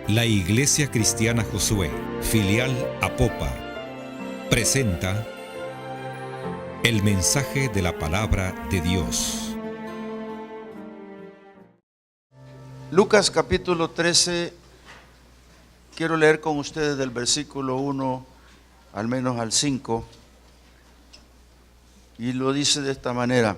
La Iglesia Cristiana Josué, filial Apopa, presenta el mensaje de la palabra de Dios. Lucas capítulo 13, quiero leer con ustedes del versículo 1 al menos al 5, y lo dice de esta manera.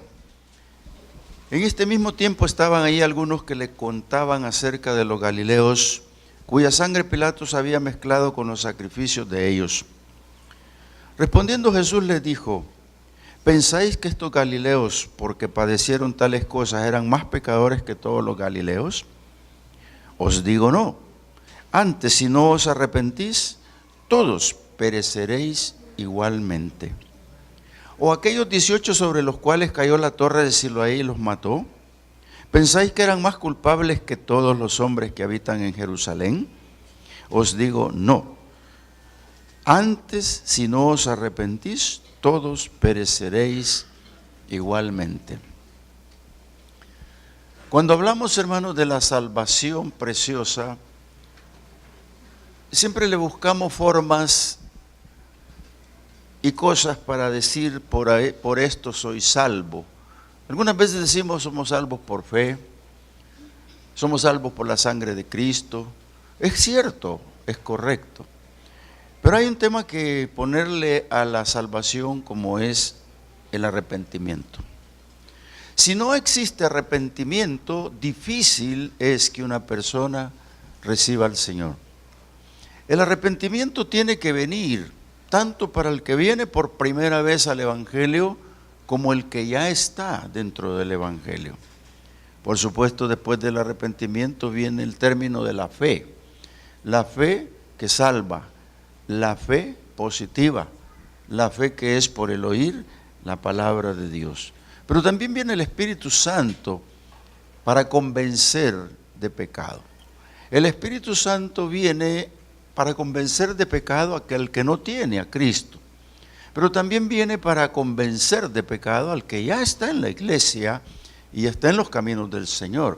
En este mismo tiempo estaban ahí algunos que le contaban acerca de los galileos, cuya sangre Pilatos había mezclado con los sacrificios de ellos. Respondiendo Jesús les dijo: ¿pensáis que estos galileos, porque padecieron tales cosas, eran más pecadores que todos los galileos? Os digo no. Antes, si no os arrepentís, todos pereceréis igualmente. ¿O aquellos 18 sobre los cuales cayó la torre de Siloé y los mató? ¿Pensáis que eran más culpables que todos los hombres que habitan en Jerusalén? Os digo no. Antes, si no os arrepentís, todos pereceréis igualmente. Cuando hablamos, hermanos, de la salvación preciosa, siempre le buscamos formas y cosas para decir por esto soy salvo. Algunas veces decimos somos salvos por fe, somos salvos por la sangre de Cristo. Es cierto, es correcto. Pero hay un tema que ponerle a la salvación, como es el arrepentimiento. Si no existe arrepentimiento, difícil es que una persona reciba al Señor. El arrepentimiento tiene que venir tanto para el que viene por primera vez al Evangelio como el que ya está dentro del Evangelio. Por supuesto, después del arrepentimiento viene el término de la fe que salva, la fe positiva, la fe que es por el oír la palabra de Dios. Pero también viene el Espíritu Santo para convencer de pecado. El Espíritu Santo viene para convencer de pecado a aquel que no tiene a Cristo. Pero también viene para convencer de pecado al que ya está en la iglesia y está en los caminos del Señor.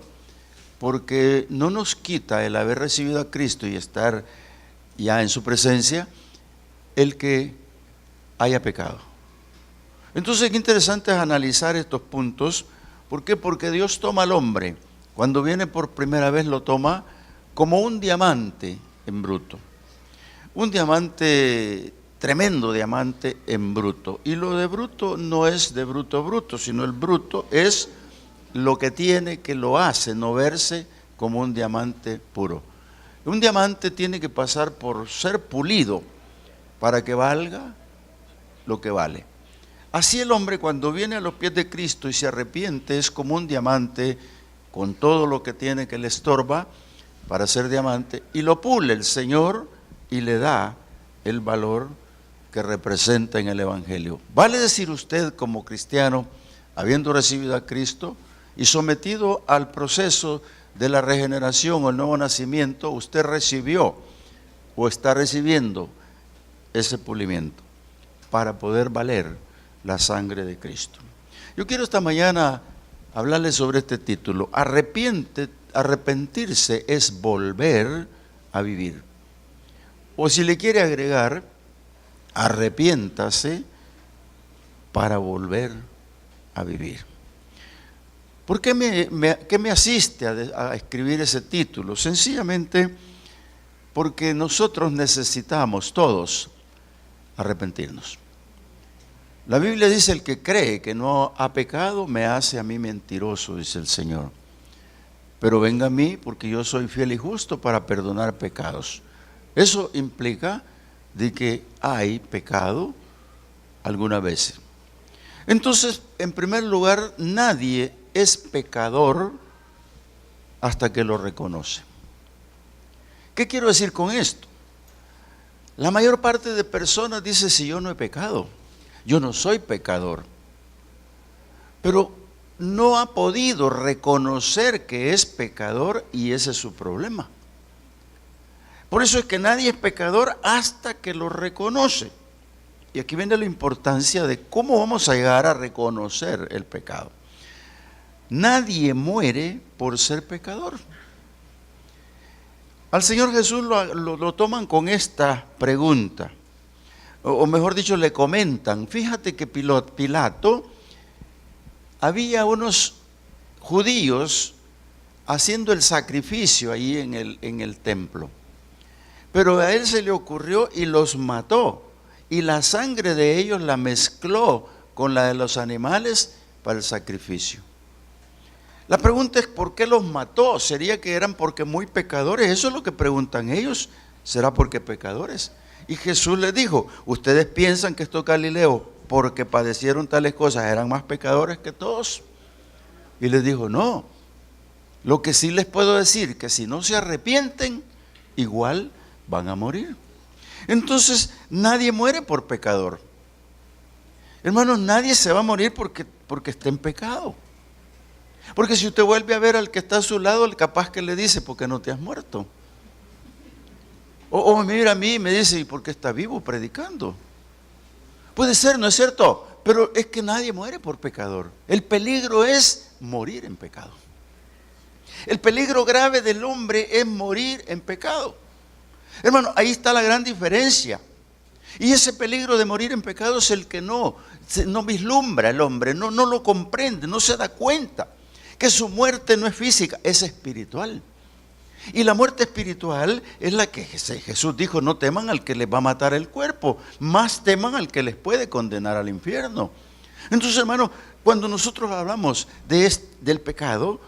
Porque no nos quita el haber recibido a Cristo y estar ya en su presencia el que haya pecado. Entonces, qué interesante es analizar estos puntos. ¿Por qué? Porque Dios toma al hombre. Cuando viene por primera vez lo toma como un diamante en bruto. Un diamante, tremendo diamante en bruto. Y lo de bruto no es de bruto bruto, sino el bruto es lo que tiene, que lo hace no verse como un diamante puro. Un diamante tiene que pasar por ser pulido para que valga lo que vale. Así el hombre, cuando viene a los pies de Cristo y se arrepiente, es como un diamante con todo lo que tiene que le estorba para ser diamante, y lo pule el Señor y le da el valor que representa en el Evangelio. Vale decir, usted como cristiano, habiendo recibido a Cristo y sometido al proceso de la regeneración o el nuevo nacimiento, usted recibió o está recibiendo ese pulimiento para poder valer la sangre de Cristo. Yo quiero esta mañana hablarles sobre este título: arrepentirse es volver a vivir. O si le quiere agregar, arrepiéntase para volver a vivir. ¿Por qué me asiste a escribir ese título? Sencillamente porque nosotros necesitamos todos arrepentirnos. La Biblia dice: el que cree que no ha pecado me hace a mí mentiroso, dice el Señor. Pero venga a mí, porque yo soy fiel y justo para perdonar pecados. Eso implica de que hay pecado alguna vez. Entonces, en primer lugar, nadie es pecador hasta que lo reconoce. ¿Qué quiero decir con esto? La mayor parte de personas dice: si yo no he pecado, yo no soy pecador. Pero no ha podido reconocer que es pecador, y ese es su problema. Por eso es que nadie es pecador hasta que lo reconoce. Y aquí viene la importancia de cómo vamos a llegar a reconocer el pecado. Nadie muere por ser pecador. Al Señor Jesús lo toman con esta pregunta, o mejor dicho, le comentan. Fíjate que Pilato, había unos judíos haciendo el sacrificio ahí en el templo, pero a él se le ocurrió y los mató, y la sangre de ellos la mezcló con la de los animales para el sacrificio. La pregunta es, ¿por qué los mató? ¿Sería que eran porque muy pecadores? Eso es lo que preguntan ellos. ¿Será porque pecadores? Y Jesús les dijo, ¿ustedes piensan que estos galileos, porque padecieron tales cosas, eran más pecadores que todos? Y les dijo, no. Lo que sí les puedo decir, que si no se arrepienten, igual van a morir. Entonces, nadie muere por pecador. Hermanos, nadie se va a morir porque esté en pecado. Porque si usted vuelve a ver al que está a su lado, el capaz que le dice, ¿por qué no te has muerto? O me mira a mí y me dice, ¿y por qué está vivo predicando? Puede ser, ¿no es cierto? Pero es que nadie muere por pecador. El peligro es morir en pecado. El peligro grave del hombre es morir en pecado. Hermano, ahí está la gran diferencia. Y ese peligro de morir en pecado es el que no vislumbra el hombre, no lo comprende, no se da cuenta que su muerte no es física, es espiritual. Y la muerte espiritual es la que Jesús dijo, no teman al que les va a matar el cuerpo, más teman al que les puede condenar al infierno. Entonces, hermano, cuando nosotros hablamos del pecado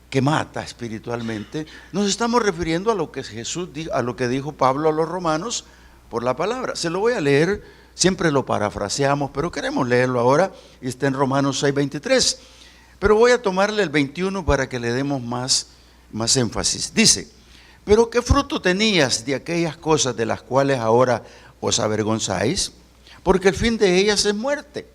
que mata espiritualmente, nos estamos refiriendo a lo que Jesús dijo, a lo que dijo Pablo a los romanos por la palabra. Se lo voy a leer, siempre lo parafraseamos, pero queremos leerlo ahora, y está en Romanos 6:23. Pero voy a tomarle el 21 para que le demos más énfasis. Dice, pero ¿qué fruto tenías de aquellas cosas de las cuales ahora os avergonzáis? Porque el fin de ellas es muerte.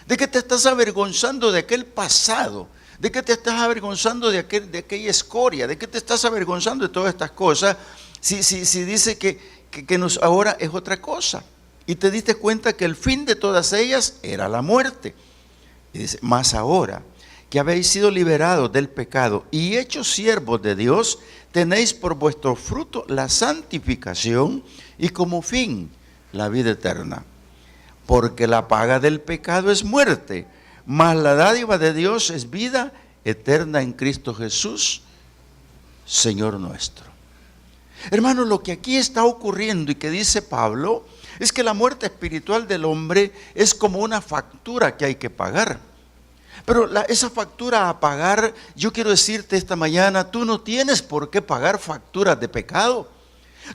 ¿De qué te estás avergonzando de aquel pasado? ¿De qué te estás avergonzando de aquella escoria? ¿De qué te estás avergonzando de todas estas cosas? Si dice que ahora es otra cosa. Y te diste cuenta que el fin de todas ellas era la muerte. Y dice, más ahora que habéis sido liberados del pecado y hechos siervos de Dios, tenéis por vuestro fruto la santificación y como fin la vida eterna. Porque la paga del pecado es muerte, mas la dádiva de Dios es vida eterna en Cristo Jesús, Señor nuestro. Hermanos, lo que aquí está ocurriendo y que dice Pablo es que la muerte espiritual del hombre es como una factura que hay que pagar. Pero esa factura a pagar, yo quiero decirte esta mañana, tú no tienes por qué pagar facturas de pecado.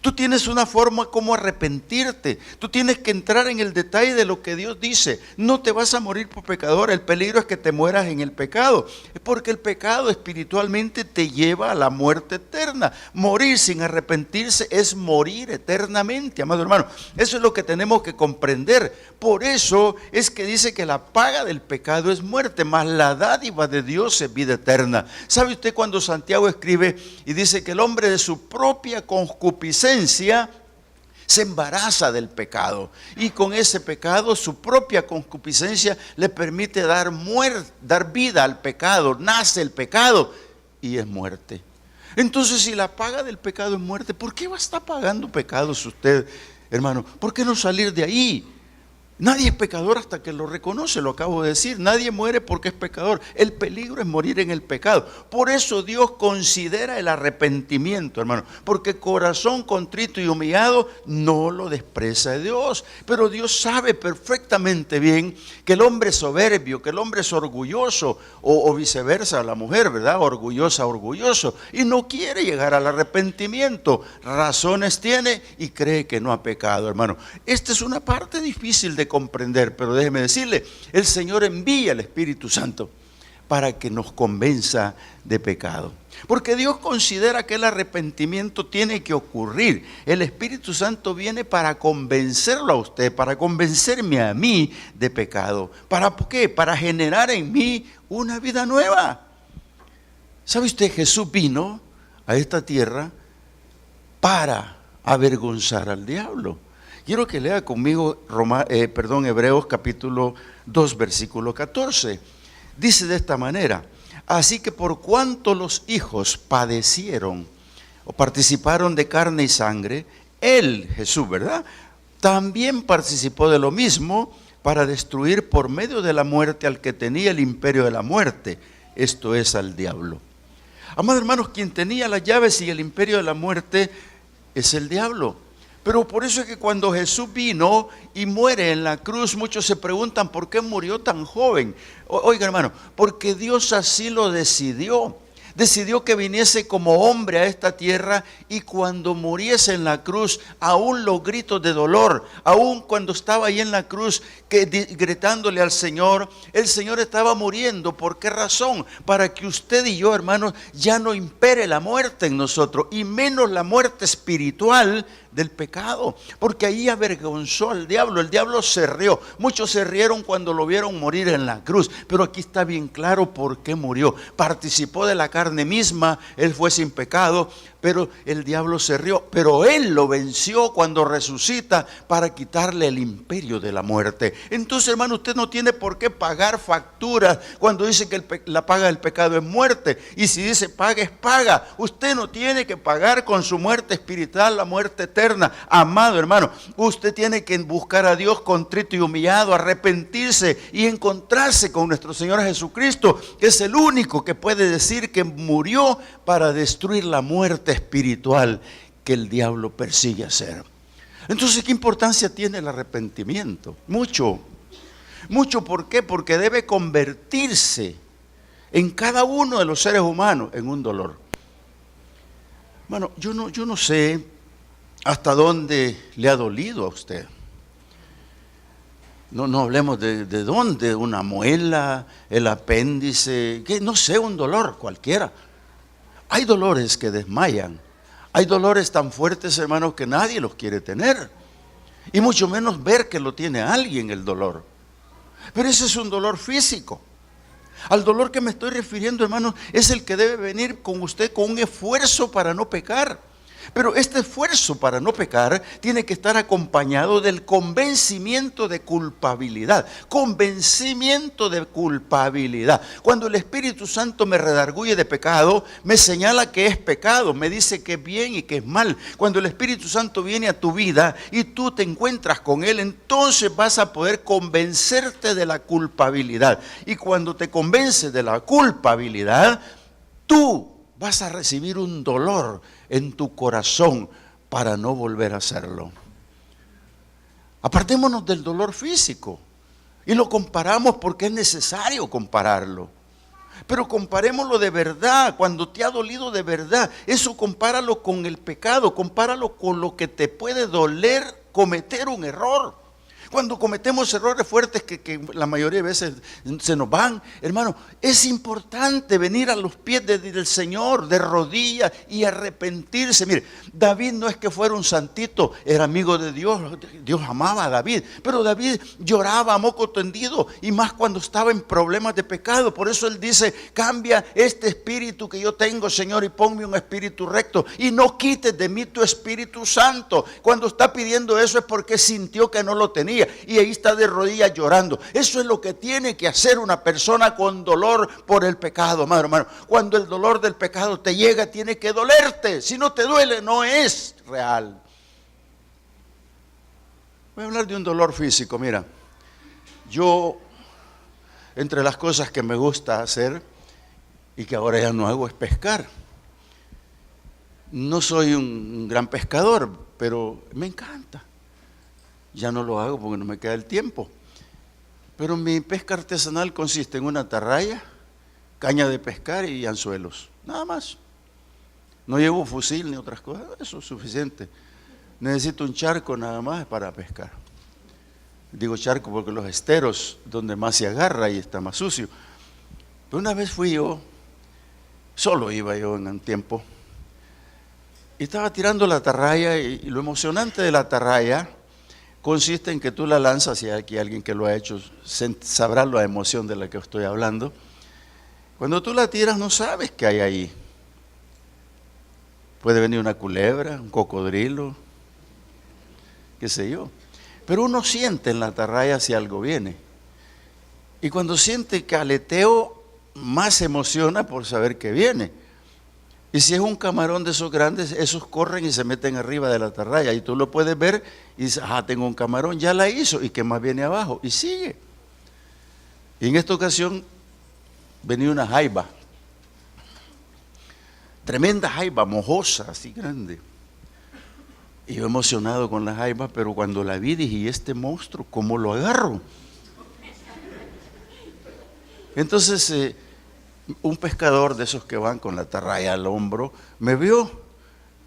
Tú tienes una forma como arrepentirte. Tú tienes que entrar en el detalle de lo que Dios dice. No te vas a morir por pecador. El peligro es que te mueras en el pecado. Es porque el pecado espiritualmente te lleva a la muerte eterna. Morir sin arrepentirse es morir eternamente, amado hermano. Eso es lo que tenemos que comprender. Por eso es que dice que la paga del pecado es muerte, mas la dádiva de Dios es vida eterna. ¿Sabe usted cuando Santiago escribe y dice que el hombre de su propia concupiscencia se embaraza del pecado, y con ese pecado su propia concupiscencia le permite dar vida al pecado, nace el pecado y es muerte? Entonces, si la paga del pecado es muerte, ¿por qué va a estar pagando pecados usted, hermano? ¿Por qué no salir de ahí? Nadie es pecador hasta que lo reconoce, lo acabo de decir. Nadie muere porque es pecador. El peligro es morir en el pecado. Por eso Dios considera el arrepentimiento, hermano. Porque corazón contrito y humillado no lo desprecia Dios. Pero Dios sabe perfectamente bien que el hombre es soberbio, que el hombre es orgulloso, o viceversa, la mujer, ¿verdad? Orgulloso. Y no quiere llegar al arrepentimiento. Razones tiene y cree que no ha pecado, hermano. Esta es una parte difícil de comprender, pero déjeme decirle, el Señor envía el Espíritu Santo para que nos convenza de pecado. Porque Dios considera que el arrepentimiento tiene que ocurrir. El Espíritu Santo viene para convencerlo a usted, para convencerme a mí de pecado. ¿Para qué? Para generar en mí una vida nueva. ¿Sabe usted? Jesús vino a esta tierra para avergonzar al diablo. Quiero que lea conmigo Hebreos capítulo 2, versículo 14. Dice de esta manera: así que por cuanto los hijos padecieron o participaron de carne y sangre, Él, Jesús, ¿verdad?, también participó de lo mismo para destruir por medio de la muerte al que tenía el imperio de la muerte, esto es, al diablo. Amados hermanos, quien tenía las llaves y el imperio de la muerte es el diablo. Pero por eso es que cuando Jesús vino y muere en la cruz, muchos se preguntan por qué murió tan joven. Oiga, hermano, porque Dios así lo decidió. Decidió que viniese como hombre a esta tierra, y cuando muriese en la cruz, aún los gritos de dolor, aún cuando estaba ahí en la cruz gritándole al Señor, el Señor estaba muriendo. ¿Por qué razón? Para que usted y yo, hermanos, ya no impere la muerte en nosotros, y menos la muerte espiritual del pecado, porque ahí avergonzó al diablo. El diablo se rió. Muchos se rieron cuando lo vieron morir en la cruz, pero aquí está bien claro por qué murió. Participó de la carne misma, él fue sin pecado, pero el diablo se rió, pero él lo venció cuando resucita para quitarle el imperio de la muerte. Entonces, hermano, usted no tiene por qué pagar facturas cuando dice que la paga del pecado es muerte, y si dice paga es paga. Usted no tiene que pagar con su muerte espiritual la muerte eterna. Amado hermano, usted tiene que buscar a Dios contrito y humillado, arrepentirse y encontrarse con nuestro Señor Jesucristo, que es el único que puede decir que murió para destruir la muerte espiritual que el diablo persigue hacer. Entonces, ¿qué importancia tiene el arrepentimiento? Mucho. ¿Por qué? Porque debe convertirse en cada uno de los seres humanos en un dolor. Bueno, yo no sé hasta dónde le ha dolido a usted. No hablemos de dónde, una muela, el apéndice, que no sé, un dolor cualquiera. Hay dolores que desmayan. Hay dolores tan fuertes, hermanos, que nadie los quiere tener. Y mucho menos ver que lo tiene alguien el dolor. Pero ese es un dolor físico. Al dolor que me estoy refiriendo, hermanos, es el que debe venir con usted con un esfuerzo para no pecar. Pero este esfuerzo para no pecar tiene que estar acompañado del convencimiento de culpabilidad. Convencimiento de culpabilidad. Cuando el Espíritu Santo me redarguye de pecado, me señala que es pecado, me dice que es bien y que es mal. Cuando el Espíritu Santo viene a tu vida y tú te encuentras con Él, entonces vas a poder convencerte de la culpabilidad. Y cuando te convences de la culpabilidad, tú vas a recibir un dolor en tu corazón para no volver a hacerlo. Apartémonos del dolor físico y lo comparamos porque es necesario compararlo. Pero comparémoslo de verdad, cuando te ha dolido de verdad. Eso compáralo con el pecado, compáralo con lo que te puede doler cometer un error. Cuando cometemos errores fuertes que la mayoría de veces se nos van, hermano, es importante venir a los pies del Señor de rodillas y arrepentirse. Mire, David no es que fuera un santito, era amigo de Dios, Dios amaba a David, pero David lloraba a moco tendido, y más cuando estaba en problemas de pecado. Por eso él dice: cambia este espíritu que yo tengo, Señor, y ponme un espíritu recto, y no quites de mí tu Espíritu Santo. Cuando está pidiendo eso es porque sintió que no lo tenía, y ahí está de rodillas llorando. Eso es lo que tiene que hacer una persona con dolor por el pecado, amado hermano. Cuando el dolor del pecado te llega, tiene que dolerte. Si no te duele, no es real. Voy a hablar de un dolor físico. Mira, yo, entre las cosas que me gusta hacer y que ahora ya no hago, es pescar. No soy un gran pescador, pero me encanta. Ya no lo hago porque no me queda el tiempo. Pero mi pesca artesanal consiste en una atarraya, caña de pescar y anzuelos. Nada más. No llevo fusil ni otras cosas. Eso es suficiente. Necesito un charco nada más para pescar. Digo charco porque los esteros donde más se agarra y está más sucio. Pero una vez fui yo, solo iba yo en un tiempo, y estaba tirando la atarraya, y lo emocionante de la atarraya consiste en que tú la lanzas, y aquí alguien que lo ha hecho sabrá la emoción de la que estoy hablando. Cuando tú la tiras no sabes qué hay ahí. Puede venir una culebra, un cocodrilo, qué sé yo. Pero uno siente en la atarraya si algo viene. Y cuando siente que aleteo, más se emociona por saber que viene. Y si es un camarón de esos grandes, esos corren y se meten arriba de la atarraya. Y tú lo puedes ver y dices, tengo un camarón, ya la hizo. ¿Y qué más viene abajo? Y sigue. Y en esta ocasión venía una jaiba. Tremenda jaiba, mojosa, así grande. Y yo emocionado con la jaiba, pero cuando la vi dije, ¿y este monstruo cómo lo agarro? Entonces un pescador de esos que van con la atarraya al hombro me vio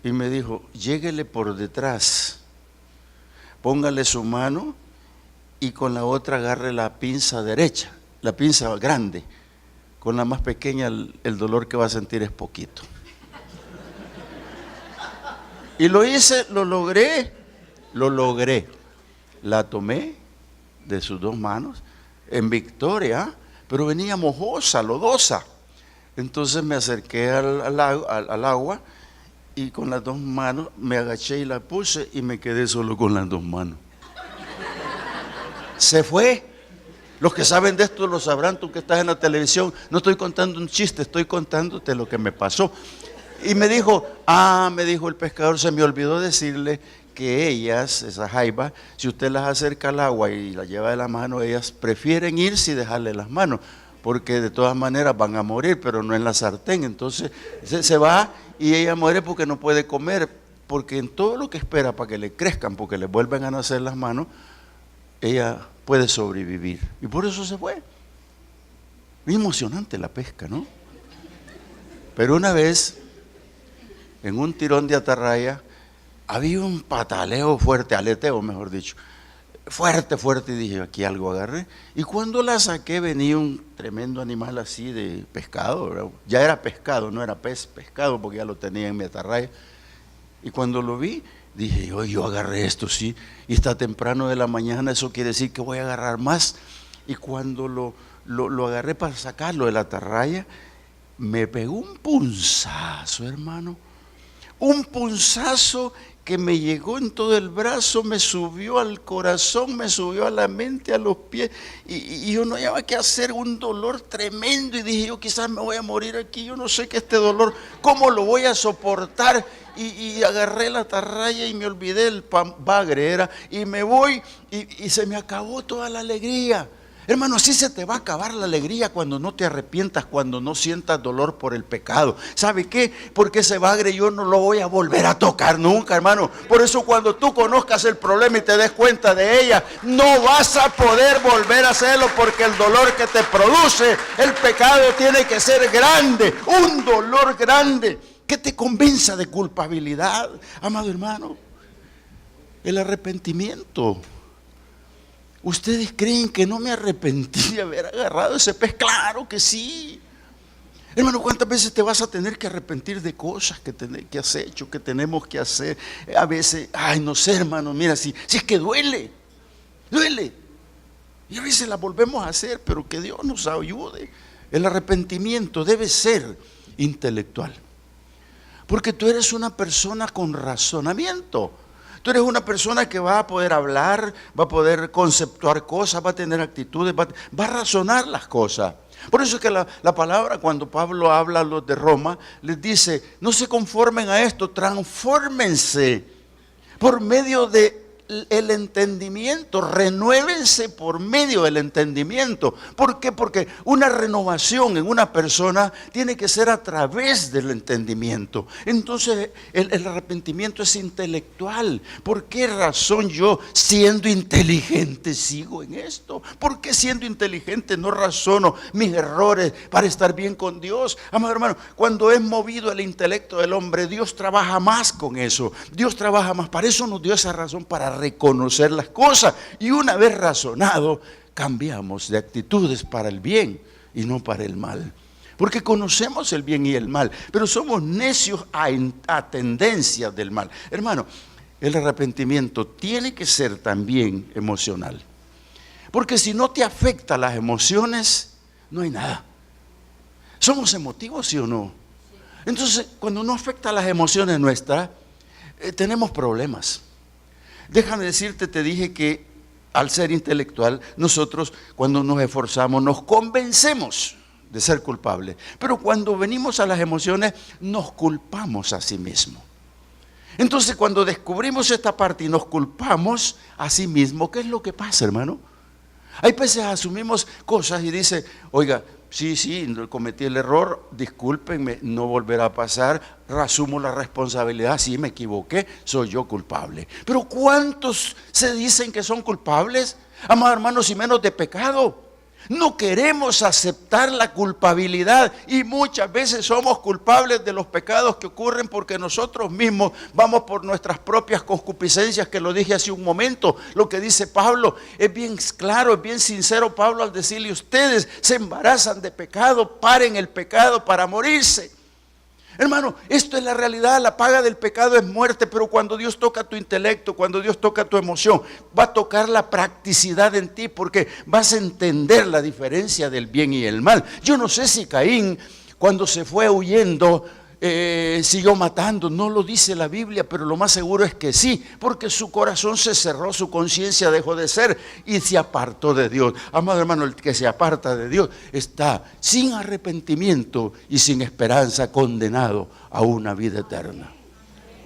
y me dijo, lléguele por detrás, póngale su mano y con la otra agarre la pinza derecha, la pinza grande. Con la más pequeña el dolor que va a sentir es poquito. Y lo hice, lo logré. La tomé de sus dos manos en victoria, pero venía mojosa, lodosa. Entonces me acerqué al agua y con las dos manos me agaché y la puse y me quedé solo con las dos manos. Se fue. Los que saben de esto lo sabrán, tú que estás en la televisión. No estoy contando un chiste, estoy contándote lo que me pasó. Y me dijo el pescador, se me olvidó decirle que ellas, esas jaibas, si usted las acerca al agua y las lleva de la mano, ellas prefieren irse y dejarle las manos, porque de todas maneras van a morir, pero no en la sartén. Entonces se va y ella muere porque no puede comer, porque en todo lo que espera para que le crezcan, porque le vuelven a nacer las manos, ella puede sobrevivir. Y por eso se fue. Muy emocionante la pesca, ¿no? Pero una vez, en un tirón de atarraya, había un pataleo fuerte, aleteo mejor dicho, fuerte, y dije, aquí algo agarré. Y cuando la saqué venía un tremendo animal así de pescado, ¿verdad? Ya era pescado, no era pez, pescado, porque ya lo tenía en mi atarraya. Y cuando lo vi, dije, yo agarré esto, sí, y está temprano de la mañana, eso quiere decir que voy a agarrar más. Y cuando lo agarré para sacarlo de la atarraya, me pegó un punzazo, hermano. Un punzazo que me llegó en todo el brazo, me subió al corazón, me subió a la mente, a los pies, y yo no sabía qué hacer, un dolor tremendo, y dije, yo quizás me voy a morir aquí, yo no sé qué este dolor, ¿cómo lo voy a soportar? Y agarré la atarraya y me olvidé el bagre era, y me voy, y se me acabó toda la alegría. Hermano, así se te va a acabar la alegría cuando no te arrepientas, cuando no sientas dolor por el pecado. ¿Sabe qué? Porque ese bagre yo no lo voy a volver a tocar nunca, hermano. Por eso cuando tú conozcas el problema y te des cuenta de ella, no vas a poder volver a hacerlo, porque el dolor que te produce el pecado tiene que ser grande, un dolor grande que te convenza de culpabilidad. Amado hermano, el arrepentimiento. ¿Ustedes creen que no me arrepentí de haber agarrado ese pez? Claro que sí. Hermano, ¿cuántas veces te vas a tener que arrepentir de cosas que has hecho, que tenemos que hacer? A veces, no sé, hermano, mira, si es que duele. Y a veces la volvemos a hacer, pero que Dios nos ayude. El arrepentimiento debe ser intelectual. Porque tú eres una persona con razonamiento. Tú eres una persona que va a poder hablar, va a poder conceptuar cosas, va a tener actitudes, va a razonar las cosas. Por eso es que la palabra, cuando Pablo habla a los de Roma, les dice, no se conformen a esto, transfórmense por medio de el entendimiento, renuévense por medio del entendimiento. ¿Por qué? Porque una renovación en una persona tiene que ser a través del entendimiento. Entonces el arrepentimiento es intelectual. ¿Por qué razón yo, siendo inteligente, sigo en esto? ¿Por qué siendo inteligente no razono mis errores para estar bien con Dios? Amado hermano, cuando es movido el intelecto del hombre, Dios trabaja más con eso. Dios trabaja más. Para eso nos dio esa razón, para reconocer las cosas, y una vez razonado cambiamos de actitudes para el bien y no para el mal, porque conocemos el bien y el mal, pero somos necios a tendencias del mal. Hermano, el arrepentimiento tiene que ser también emocional, porque si no te afecta las emociones, no hay nada. ¿Somos emotivos, sí o no? Entonces, cuando no afecta las emociones nuestras, tenemos problemas. Déjame decirte, te dije que al ser intelectual, nosotros cuando nos esforzamos nos convencemos de ser culpable. Pero cuando venimos a las emociones, nos culpamos a sí mismos. Entonces, cuando descubrimos esta parte y nos culpamos a sí mismos, ¿qué es lo que pasa, hermano? Hay veces asumimos cosas y dice, oiga, sí, cometí el error, discúlpenme, no volverá a pasar, asumo la responsabilidad, sí, me equivoqué, soy yo culpable. Pero ¿cuántos se dicen que son culpables? Amados hermanos, y menos de pecado. No queremos aceptar la culpabilidad y muchas veces somos culpables de los pecados que ocurren porque nosotros mismos vamos por nuestras propias concupiscencias, que lo dije hace un momento. Lo que dice Pablo es bien claro, es bien sincero Pablo al decirle: ustedes se embarazan de pecado, paren el pecado para morirse. Hermano, esto es la realidad. La paga del pecado es muerte, pero cuando Dios toca tu intelecto, cuando Dios toca tu emoción, va a tocar la practicidad en ti, porque vas a entender la diferencia del bien y el mal. Yo no sé si Caín, cuando se fue huyendo, siguió matando. No lo dice la Biblia, pero lo más seguro es que sí, porque su corazón se cerró, su conciencia dejó de ser y se apartó de Dios. Amado hermano, el que se aparta de Dios está sin arrepentimiento y sin esperanza, condenado a una vida eterna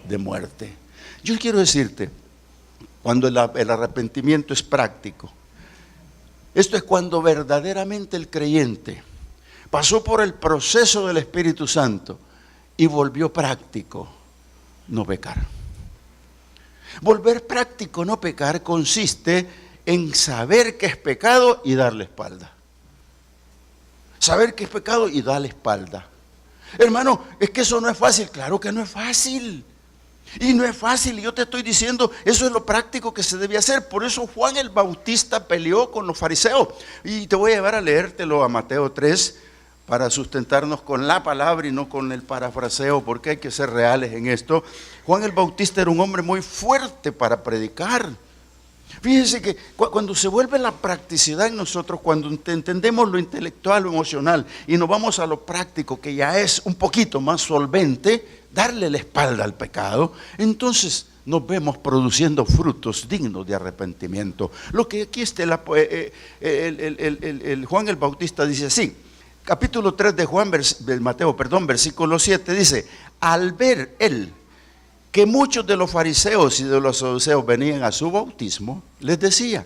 de muerte. Yo quiero decirte, cuando el arrepentimiento es práctico, esto es cuando verdaderamente el creyente pasó por el proceso del Espíritu Santo y volvió práctico no pecar. Volver práctico no pecar consiste en saber que es pecado y darle espalda. Saber que es pecado y darle espalda. Hermano, es que eso no es fácil. Claro que no es fácil. Y no es fácil, y yo te estoy diciendo, eso es lo práctico que se debe hacer. Por eso Juan el Bautista peleó con los fariseos. Y te voy a llevar a leértelo a Mateo 3, para sustentarnos con la palabra y no con el parafraseo, porque hay que ser reales en esto. Juan el Bautista era un hombre muy fuerte para predicar. Fíjense que cuando se vuelve la practicidad en nosotros, cuando entendemos lo intelectual, lo emocional, y nos vamos a lo práctico, que ya es un poquito más solvente, darle la espalda al pecado, entonces nos vemos produciendo frutos dignos de arrepentimiento. Lo que aquí está Juan el Bautista dice así, capítulo 3 de Mateo, versículo 7, dice: al ver él que muchos de los fariseos y de los saduceos venían a su bautismo, les decía: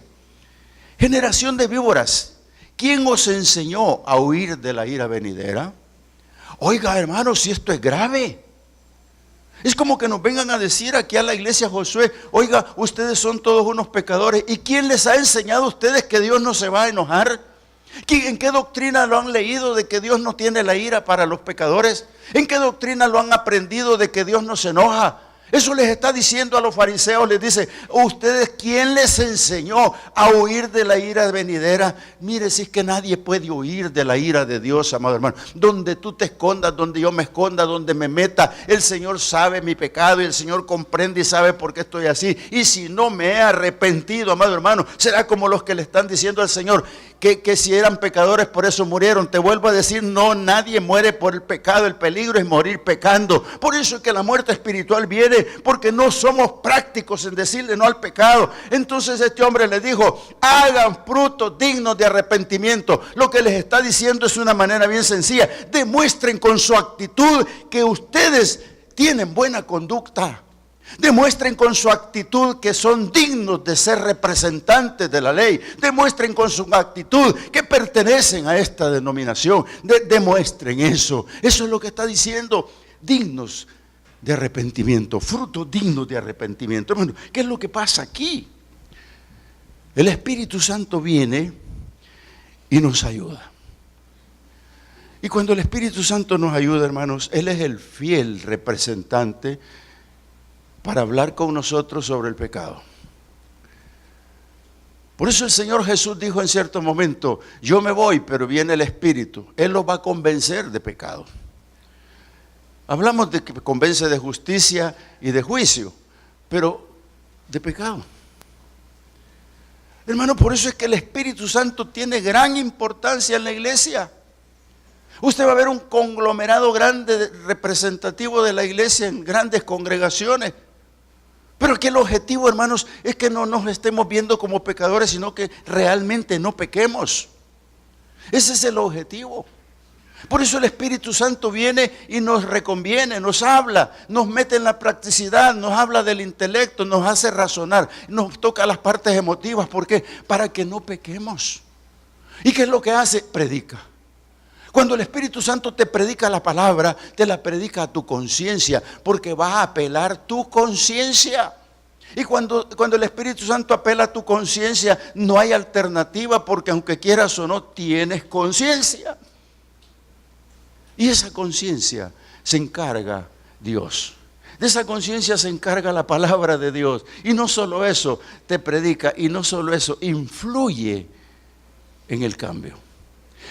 generación de víboras, ¿quién os enseñó a huir de la ira venidera? Oiga, hermanos, si esto es grave. Es como que nos vengan a decir aquí a la iglesia Josué: oiga, ustedes son todos unos pecadores. ¿Y quién les ha enseñado a ustedes que Dios no se va a enojar? ¿En qué doctrina lo han leído de que Dios no tiene la ira para los pecadores? ¿En qué doctrina lo han aprendido de que Dios no se enoja? Eso les está diciendo a los fariseos, les dice: ¿ustedes quién les enseñó a huir de la ira venidera? Mire, si es que nadie puede huir de la ira de Dios, amado hermano. Donde tú te escondas, donde yo me esconda, donde me meta, el Señor sabe mi pecado y el Señor comprende y sabe por qué estoy así. Y si no me he arrepentido, amado hermano, será como los que le están diciendo al Señor que si eran pecadores por eso murieron. Te vuelvo a decir, no, nadie muere por el pecado, el peligro es morir pecando. Por eso es que la muerte espiritual viene, porque no somos prácticos en decirle no al pecado. Entonces este hombre le dijo: hagan frutos dignos de arrepentimiento. Lo que les está diciendo es una manera bien sencilla: demuestren con su actitud que ustedes tienen buena conducta. Demuestren con su actitud que son dignos de ser representantes de la ley. Demuestren con su actitud que pertenecen a esta denominación. Demuestren eso. Eso es lo que está diciendo: dignos de arrepentimiento, frutos dignos de arrepentimiento. Hermano, ¿qué es lo que pasa aquí? El Espíritu Santo viene y nos ayuda. Y cuando el Espíritu Santo nos ayuda, hermanos, Él es el fiel representante para hablar con nosotros sobre el pecado. Por eso el Señor Jesús dijo en cierto momento: yo me voy, pero viene el Espíritu. Él los va a convencer de pecado. Hablamos de que convence de justicia y de juicio, pero de pecado. Hermano, por eso es que el Espíritu Santo tiene gran importancia en la iglesia. Usted va a ver un conglomerado grande, representativo de la iglesia en grandes congregaciones. Pero que el objetivo, hermanos, es que no nos estemos viendo como pecadores, sino que realmente no pequemos. Ese es el objetivo. Por eso el Espíritu Santo viene y nos reconviene, nos habla, nos mete en la practicidad, nos habla del intelecto, nos hace razonar, nos toca las partes emotivas. ¿Por qué? Para que no pequemos. ¿Y qué es lo que hace? Predica. Cuando el Espíritu Santo te predica la palabra, te la predica a tu conciencia, porque va a apelar tu conciencia. Y cuando el Espíritu Santo apela a tu conciencia, no hay alternativa, porque aunque quieras o no, tienes conciencia. Y esa conciencia se encarga Dios. De esa conciencia se encarga la palabra de Dios. Y no solo eso, te predica, y no solo eso, influye en el cambio.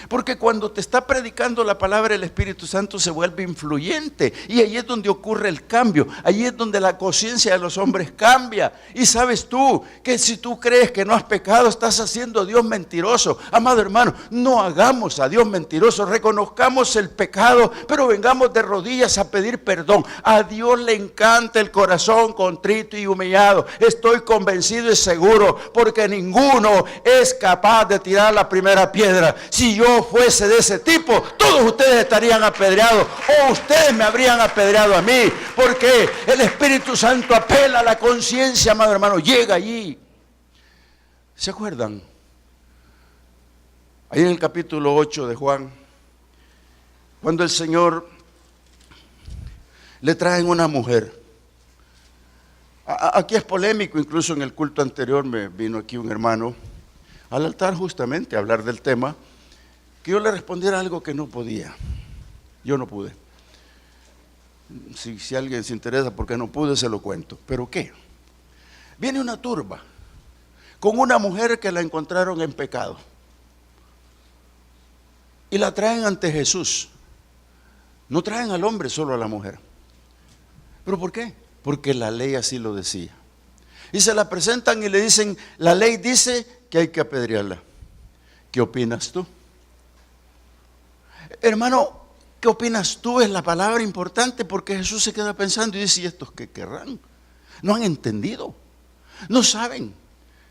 Porque cuando te está predicando la palabra, el Espíritu Santo se vuelve influyente. Y ahí es donde ocurre el cambio. Ahí es donde la conciencia de los hombres cambia. Y sabes tú que si tú crees que no has pecado, estás haciendo a Dios mentiroso. Amado hermano, no hagamos a Dios mentiroso. Reconozcamos el pecado, pero vengamos de rodillas a pedir perdón. A Dios le encanta el corazón contrito y humillado. Estoy convencido y seguro, porque ninguno es capaz de tirar la primera piedra. Si yo fuese de ese tipo, todos ustedes estarían apedreados, o ustedes me habrían apedreado a mí, porque el Espíritu Santo apela a la conciencia, amado hermano, llega allí. ¿Se acuerdan? Ahí en el capítulo 8 de Juan, cuando el Señor le traen una mujer. Aquí es polémico, incluso en el culto anterior me vino aquí un hermano al altar justamente a hablar del tema, que yo le respondiera algo que no podía. Yo no pude. Si alguien se interesa porque no pude, se lo cuento. ¿Pero qué? Viene una turba con una mujer que la encontraron en pecado y la traen ante Jesús. No traen al hombre, solo a la mujer. ¿Pero por qué? Porque la ley así lo decía. Y se la presentan y le dicen, la ley dice que hay que apedrearla. ¿Qué opinas tú? Hermano, ¿qué opinas tú? Es la palabra importante, porque Jesús se queda pensando y dice, ¿y estos qué querrán? No han entendido, no saben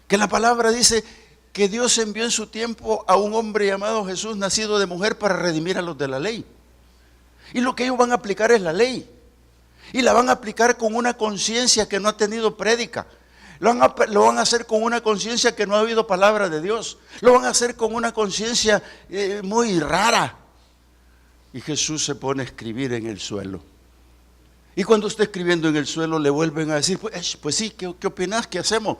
que la palabra dice que Dios envió en su tiempo a un hombre llamado Jesús, nacido de mujer, para redimir a los de la ley. Y lo que ellos van a aplicar es la ley, y la van a aplicar con una conciencia que no ha tenido prédica. Lo van a hacer con una conciencia que no ha oído palabra de Dios. Lo van a hacer con una conciencia muy rara. Y Jesús se pone a escribir en el suelo. Y cuando está escribiendo en el suelo, le vuelven a decir, pues sí, ¿qué opinas? ¿Qué hacemos?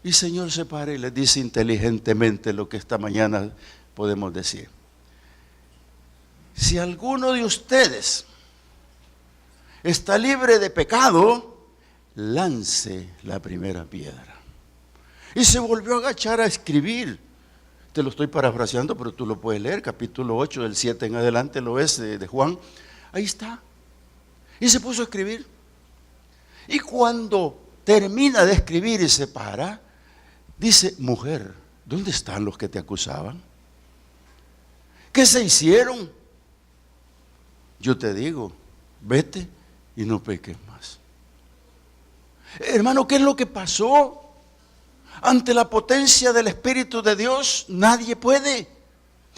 Y el Señor se para y les dice inteligentemente lo que esta mañana podemos decir. Si alguno de ustedes está libre de pecado, lance la primera piedra. Y se volvió a agachar a escribir. Te lo estoy parafraseando, pero tú lo puedes leer, capítulo 8, del 7 en adelante, lo ves de Juan. Ahí está. Y se puso a escribir. Y cuando termina de escribir y se para, dice, mujer, ¿dónde están los que te acusaban? ¿Qué se hicieron? Yo te digo, vete y no peques más. Hermano, ¿qué es lo que pasó? Ante la potencia del Espíritu de Dios, nadie puede.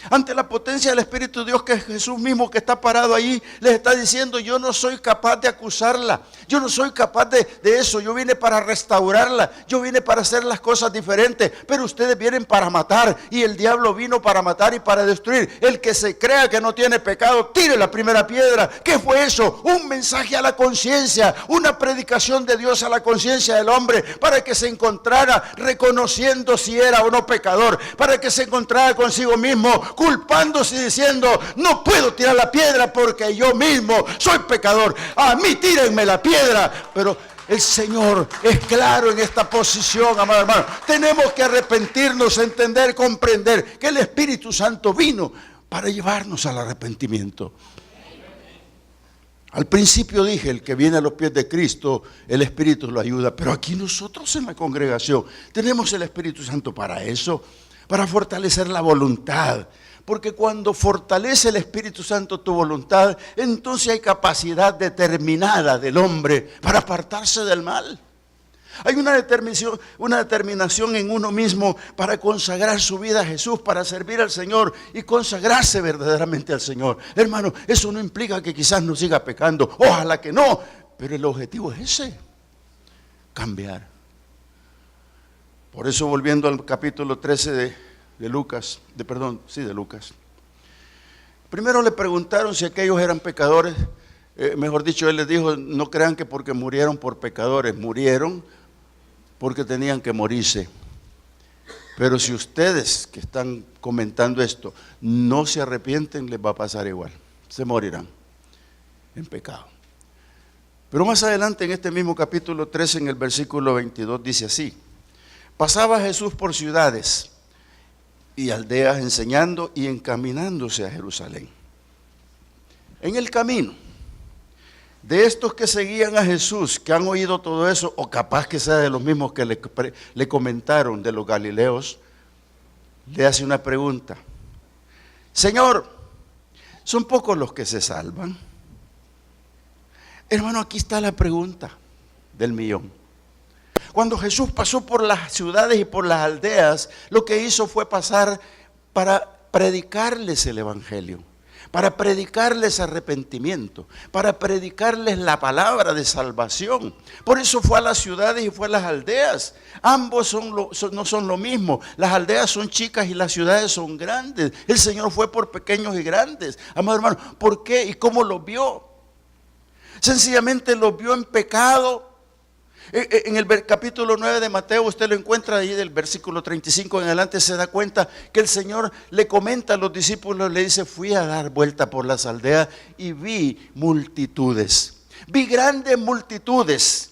Ante la potencia del Espíritu de Dios, que es Jesús mismo que está parado ahí, les está diciendo, yo no soy capaz de acusarla, yo no soy capaz de eso, yo vine para restaurarla, yo vine para hacer las cosas diferentes, pero ustedes vienen para matar, y el diablo vino para matar y para destruir. El que se crea que no tiene pecado, tire la primera piedra. ¿Qué fue eso? Un mensaje a la conciencia, una predicación de Dios a la conciencia del hombre, para que se encontrara reconociendo si era o no pecador, para que se encontrara consigo mismo, culpándose y diciendo, no puedo tirar la piedra porque yo mismo soy pecador, a mí tírenme la piedra. Pero el Señor es claro en esta posición, amado hermano. Tenemos que arrepentirnos, entender, comprender que el Espíritu Santo vino para llevarnos al arrepentimiento. Al principio dije, el que viene a los pies de Cristo, el Espíritu lo ayuda, pero aquí nosotros en la congregación tenemos el Espíritu Santo para eso, para fortalecer la voluntad. Porque cuando fortalece el Espíritu Santo tu voluntad, entonces hay capacidad determinada del hombre para apartarse del mal. Hay una determinación en uno mismo para consagrar su vida a Jesús, para servir al Señor y consagrarse verdaderamente al Señor. Hermano, eso no implica que quizás no siga pecando. Ojalá que no, pero el objetivo es ese, cambiar. Por eso, volviendo al capítulo 13 de Lucas. Primero le preguntaron si aquellos eran pecadores. Mejor dicho, él les dijo, no crean que porque murieron por pecadores, murieron porque tenían que morirse. Pero si ustedes que están comentando esto no se arrepienten, les va a pasar igual, se morirán en pecado. Pero más adelante en este mismo capítulo 13, en el versículo 22, dice así: pasaba Jesús por ciudades y aldeas enseñando y encaminándose a Jerusalén. En el camino, de estos que seguían a Jesús, que han oído todo eso, o capaz que sea de los mismos que le comentaron de los galileos, le hace una pregunta: Señor, ¿son pocos los que se salvan? Hermano, aquí está la pregunta del millón. Cuando Jesús pasó por las ciudades y por las aldeas, lo que hizo fue pasar para predicarles el evangelio, para predicarles arrepentimiento, para predicarles la palabra de salvación. Por eso fue a las ciudades y fue a las aldeas. Ambos no son lo mismo. Las aldeas son chicas y las ciudades son grandes. El Señor fue por pequeños y grandes. Amado hermano, ¿por qué y cómo los vio? Sencillamente los vio en pecado. En el capítulo 9 de Mateo, usted lo encuentra ahí del versículo 35 en adelante, se da cuenta que el Señor le comenta a los discípulos, le dice: fui a dar vuelta por las aldeas y vi multitudes, vi grandes multitudes,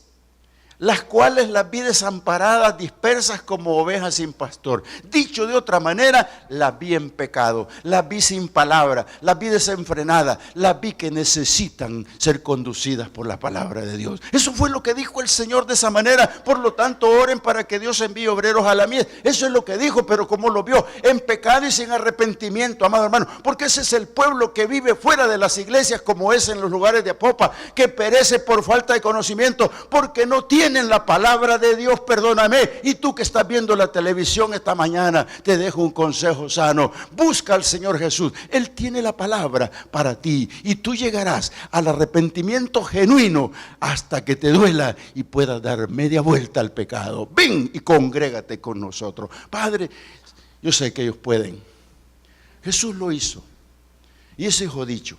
las cuales las vi desamparadas, dispersas como ovejas sin pastor. Dicho de otra manera, las vi en pecado, las vi sin palabra, las vi desenfrenadas, las vi que necesitan ser conducidas por la palabra de Dios. Eso fue lo que dijo el Señor de esa manera. Por lo tanto, oren para que Dios envíe obreros a la mies. Eso es lo que dijo, pero ¿cómo lo vio? En pecado y sin arrepentimiento, amado hermano, porque ese es el pueblo que vive fuera de las iglesias, como es en los lugares de Apopa, que perece por falta de conocimiento, porque no tienen la palabra de Dios. Perdóname, y tú que estás viendo la televisión esta mañana, te dejo un consejo sano: busca al Señor Jesús. Él tiene la palabra para ti y tú llegarás al arrepentimiento genuino hasta que te duela y puedas dar media vuelta al pecado. Ven y congrégate con nosotros. Padre, yo sé que ellos pueden. Jesús lo hizo y ese hijo dicho.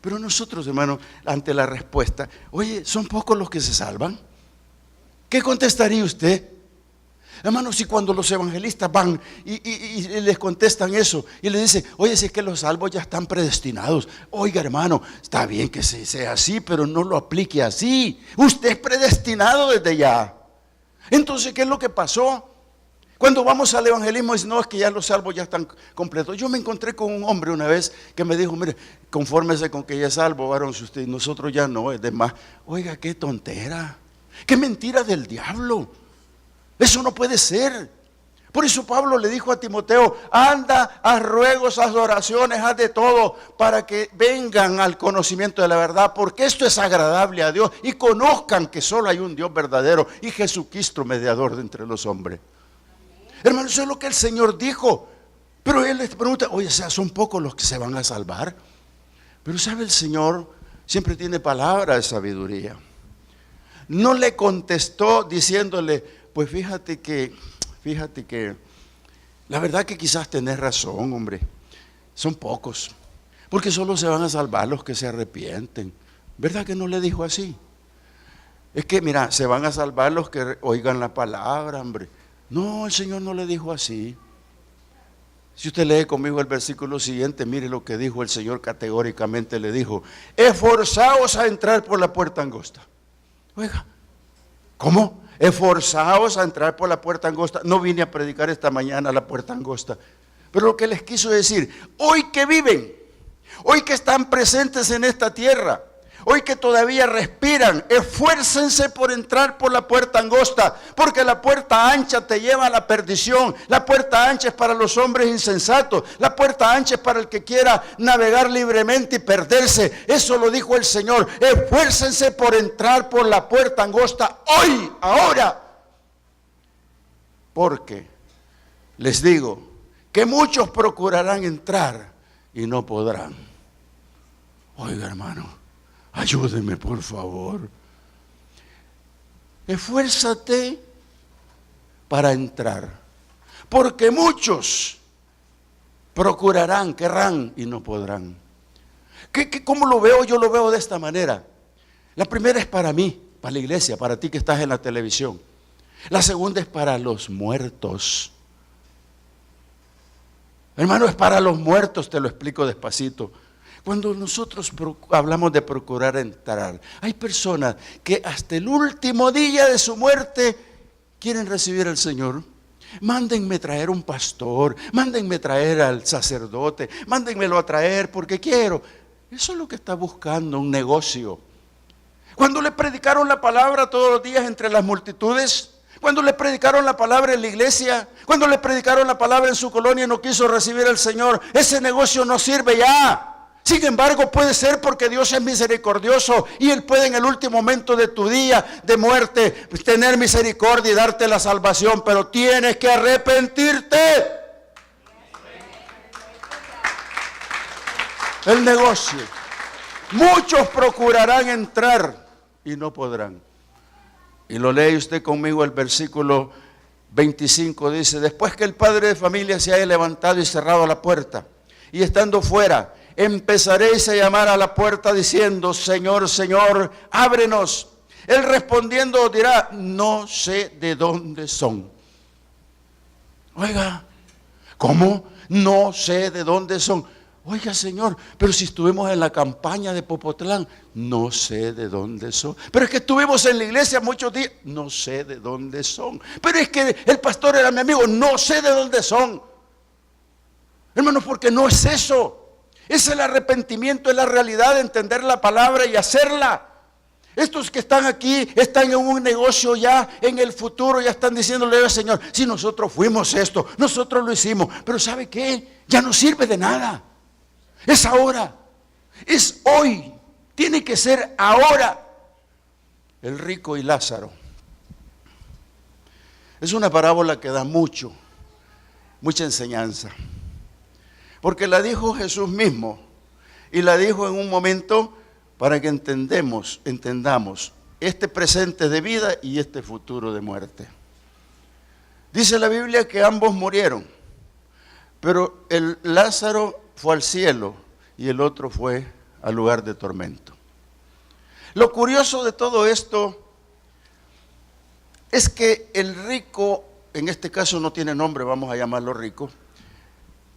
Pero nosotros, hermanos, ante la respuesta: oye, ¿son pocos los que se salvan? ¿Qué contestaría usted? Hermano, si cuando los evangelistas van y les contestan eso y les dicen: oye, si es que los salvos ya están predestinados. Oiga, hermano, está bien que sea así, pero no lo aplique así. Usted es predestinado desde ya. Entonces, ¿qué es lo que pasó? Cuando vamos al evangelismo, dicen: no, es que ya los salvos ya están completos. Yo me encontré con un hombre una vez que me dijo: mire, confórmese con que ya es salvo, varón, si usted, nosotros ya no, es de más. Oiga, qué tontera, qué mentira del diablo. Eso no puede ser. Por eso Pablo le dijo a Timoteo: anda, haz ruegos, haz oraciones, haz de todo para que vengan al conocimiento de la verdad, porque esto es agradable a Dios y conozcan que solo hay un Dios verdadero y Jesucristo mediador de entre los hombres. Hermano, eso es lo que el Señor dijo. Pero él les pregunta: oye, o sea, son pocos los que se van a salvar. Pero sabe, el Señor siempre tiene palabra de sabiduría. No le contestó diciéndole: pues fíjate que la verdad que quizás tenés razón, hombre, son pocos, porque solo se van a salvar los que se arrepienten. ¿Verdad que no le dijo así? Es que mira, se van a salvar los que oigan la palabra, hombre. No, el Señor no le dijo así. Si usted lee conmigo el versículo siguiente, mire lo que dijo el Señor categóricamente. Le dijo: esforzaos a entrar por la puerta angosta. Oiga, ¿cómo? Esforzaos a entrar por la puerta angosta. No vine a predicar esta mañana la puerta angosta, pero lo que les quiso decir: hoy que viven, hoy que están presentes en esta tierra, hoy que todavía respiran, esfuércense por entrar por la puerta angosta, porque la puerta ancha te lleva a la perdición. La puerta ancha es para los hombres insensatos, la puerta ancha es para el que quiera navegar libremente y perderse. Eso lo dijo el Señor. Esfuércense por entrar por la puerta angosta hoy, ahora. Porque les digo que muchos procurarán entrar y no podrán. Oiga, hermano, ayúdeme por favor. Esfuérzate para entrar, porque muchos procurarán, querrán y no podrán. ¿Cómo lo veo? Yo lo veo de esta manera. La primera es para mí, para la iglesia, para ti que estás en la televisión. La segunda es para los muertos. Hermano, es para los muertos, te lo explico despacito. Cuando nosotros hablamos de procurar entrar, hay personas que hasta el último día de su muerte quieren recibir al Señor. Mándenme traer un pastor, mándenme traer al sacerdote, mándenmelo a traer porque quiero. Eso es lo que está buscando, un negocio. Cuando le predicaron la palabra todos los días entre las multitudes, cuando le predicaron la palabra en la iglesia, cuando le predicaron la palabra en su colonia y no quiso recibir al Señor, ese negocio no sirve ya. Sin embargo, puede ser porque Dios es misericordioso y Él puede en el último momento de tu día de muerte tener misericordia y darte la salvación, pero tienes que arrepentirte. El negocio. Muchos procurarán entrar y no podrán. Y lo lee usted conmigo el versículo 25, dice: después que el padre de familia se haya levantado y cerrado la puerta, y estando fuera, empezaréis a llamar a la puerta diciendo: Señor, Señor, ábrenos. Él respondiendo dirá: no sé de dónde son. Oiga, ¿cómo? No sé de dónde son. Oiga, Señor, pero si estuvimos en la campaña de Popotlán, no sé de dónde son. Pero es que estuvimos en la iglesia muchos días, no sé de dónde son. Pero es que el pastor era mi amigo, no sé de dónde son. Hermanos, porque no es eso. Es el arrepentimiento, es la realidad de entender la palabra y hacerla. Estos que están aquí están en un negocio ya en el futuro, ya están diciéndole al Señor: si nosotros fuimos esto, nosotros lo hicimos, pero ¿sabe qué? Ya no sirve de nada. Es ahora, es hoy, tiene que ser ahora. El rico y Lázaro. Es una parábola que da mucha enseñanza. Porque la dijo Jesús mismo y la dijo en un momento para que entendamos este presente de vida y este futuro de muerte. Dice la Biblia que ambos murieron, pero el Lázaro fue al cielo y el otro fue al lugar de tormento. Lo curioso de todo esto es que el rico, en este caso no tiene nombre, vamos a llamarlo rico,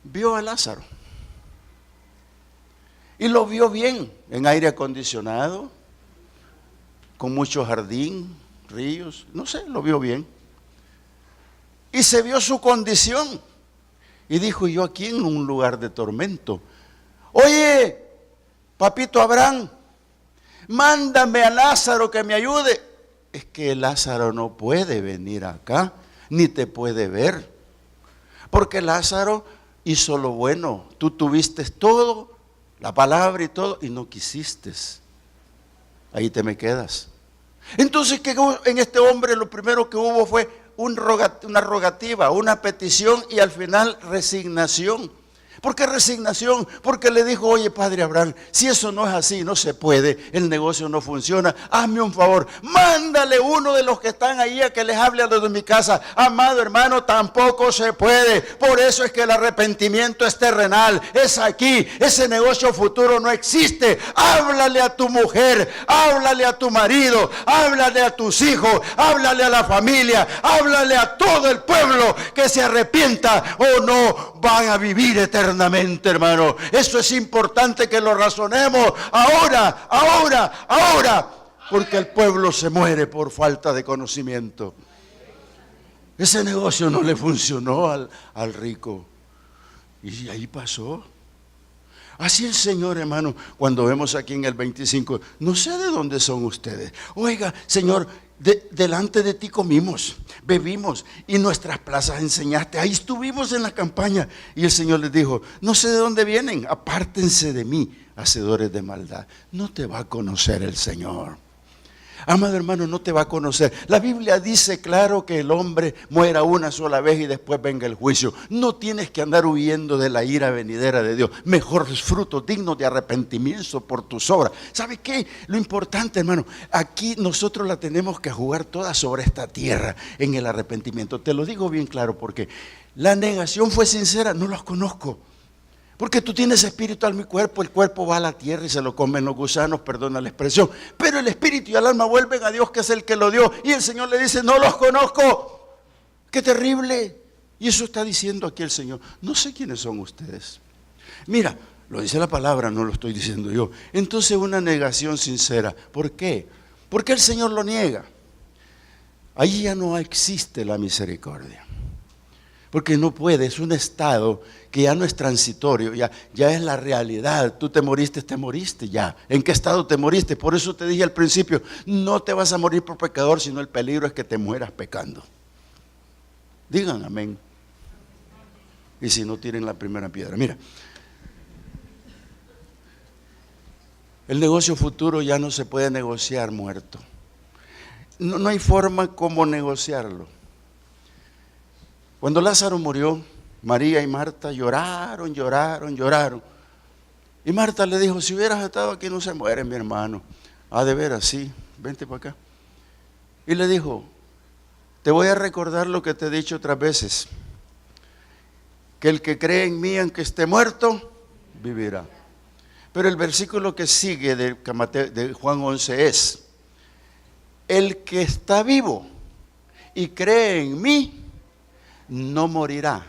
vio a Lázaro. Y lo vio bien, en aire acondicionado, con mucho jardín, ríos, no sé, lo vio bien. Y se vio su condición. Y dijo: yo aquí en un lugar de tormento. Oye, papito Abraham, mándame a Lázaro que me ayude. Es que Lázaro no puede venir acá, ni te puede ver. Porque Lázaro hizo lo bueno. Tú tuviste todo, la palabra y todo, y no quisiste. Ahí te me quedas. Entonces, ¿qué en este hombre? Lo primero que hubo fue una rogativa, una petición y al final resignación. ¿Por qué resignación? Porque le dijo: oye, padre Abraham, si eso no es así, no se puede, el negocio no funciona, hazme un favor, mándale uno de los que están ahí a que les hable a los de mi casa. Amado hermano, tampoco se puede. Por eso es que el arrepentimiento es terrenal, es aquí, ese negocio futuro no existe. Háblale a tu mujer, háblale a tu marido, háblale a tus hijos, háblale a la familia, háblale a todo el pueblo que se arrepienta o no van a vivir eternamente, hermano. Eso es importante que lo razonemos ahora, porque el pueblo se muere por falta de conocimiento. Ese negocio no le funcionó al rico. Y ahí pasó. Así el Señor, hermano, cuando vemos aquí en el 25, no sé de dónde son ustedes. Oiga, Señor, delante de ti comimos, bebimos y nuestras plazas enseñaste. Ahí estuvimos en la campaña. Y el Señor les dijo, no sé de dónde vienen, apártense de mí, hacedores de maldad. No te va a conocer el Señor. Amado hermano, no te va a conocer. La Biblia dice claro que el hombre muera una sola vez y después venga el juicio. No tienes que andar huyendo de la ira venidera de Dios. Mejor frutos dignos de arrepentimiento por tus obras. ¿Sabe qué? Lo importante, hermano, aquí nosotros la tenemos que jugar toda sobre esta tierra en el arrepentimiento. Te lo digo bien claro porque la negación fue sincera, no los conozco. Porque tú tienes espíritu, alma y cuerpo, el cuerpo va a la tierra y se lo comen los gusanos, perdona la expresión. Pero el espíritu y el alma vuelven a Dios, que es el que lo dio. Y el Señor le dice, no los conozco. ¡Qué terrible! Y eso está diciendo aquí el Señor. No sé quiénes son ustedes. Mira, lo dice la palabra, no lo estoy diciendo yo. Entonces una negación sincera. ¿Por qué? Porque el Señor lo niega. Ahí ya no existe la misericordia. Porque no puede, es un estado que ya no es transitorio, ya es la realidad. Tú te moriste ya. ¿En qué estado te moriste? Por eso te dije al principio, no te vas a morir por pecador, sino el peligro es que te mueras pecando. Digan amén. Y si no, tiren la primera piedra. Mira, el negocio futuro ya no se puede negociar muerto. No hay forma como negociarlo. Cuando Lázaro murió, María y Marta lloraron. Y Marta le dijo, si hubieras estado aquí no se muere mi hermano. Ah, de veras, sí, vente para acá. Y le dijo, te voy a recordar lo que te he dicho otras veces, que el que cree en mí, aunque esté muerto, vivirá. Pero el versículo que sigue de Juan 11 es, el que está vivo y cree en mí, no morirá